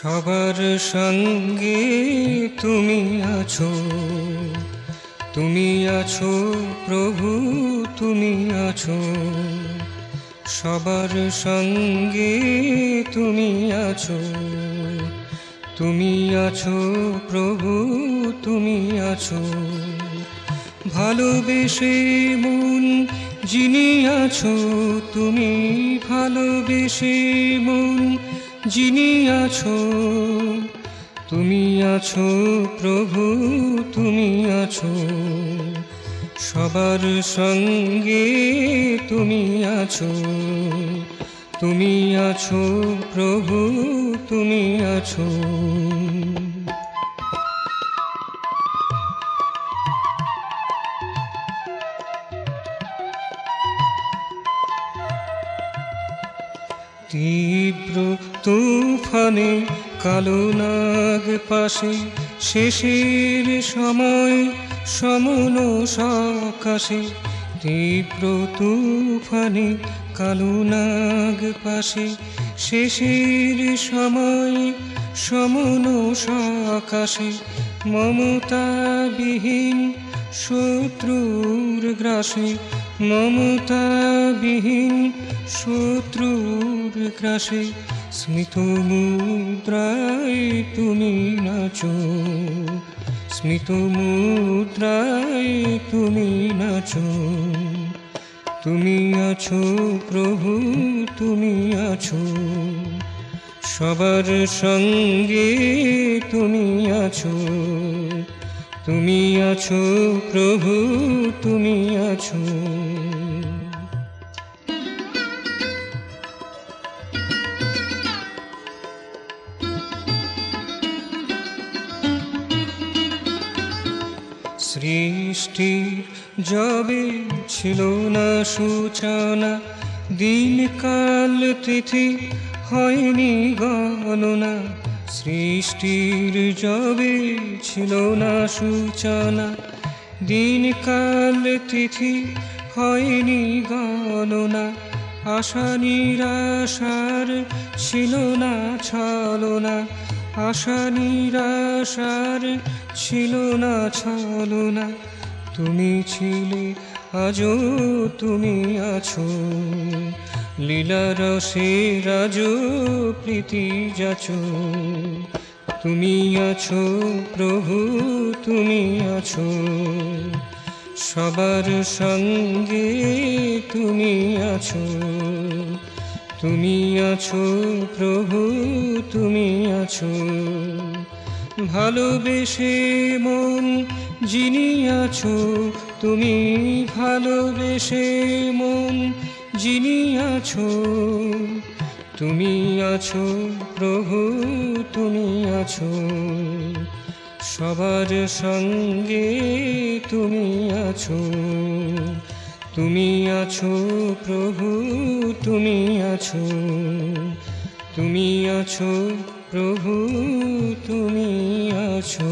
সবার সঙ্গে তুমি আছো, তুমি আছো প্রভু, তুমি আছো। সবার সঙ্গে তুমি আছো, তুমি আছো প্রভু, তুমি আছো। ভালোবেসে মন যিনি আছো, তুমি ভালোবেসে মন যিনি আছো, তুমি আছো প্রভু, তুমি আছো। সবার সঙ্গে তুমি আছো, তুমি আছো প্রভু, তুমি আছো। তীব্র তুফানে কালো নাগ পাশে, শেষের সময় সমন সকাশে। তীব্র তুফানে কালো নাগ পাশে, শেষের সময় সমন সকাশে। মমতাবিহীন শত্রুর গ্রাসে, মমতাবিহীন শত্রুর গ্রাসে। স্মিত মুদ্রায় তুমি নাচো, স্মিত মুদ্রায় তুমি নাচো। তুমি আছো প্রভু, তুমি আছো। সবার সঙ্গে তুমি আছো, তুমি আছো প্রভু, তুমি আছো। সৃষ্টির যবে ছিল না সূচনা, দিনকাল তিথি হয়নি গণনা। সৃষ্টির যবে ছিল না সূচনা, দিনকাল তিথি হয়নি গণনা। আশা নিরাশার ছিল না ছলনা, আশা নিরাশার ছিল না ছলনা। তুমি ছিলে আজও তুমি আছো, লীলা রসে রাজো প্রীতি যাচো। তুমি আছো প্রভু, তুমি আছো। সবার সঙ্গে তুমি আছো, তুমি আছো প্রভু, তুমি আছো। ভালোবেসে মন যিনি আছো, তুমি ভালোবেসে মন যিনি আছো, তুমি আছো প্রভু, তুমি আছো। সবার সঙ্গে তুমি আছো, তুমি আছো প্রভু, তুমি আছো, তুমি আছো প্রভু, তুমি আছো।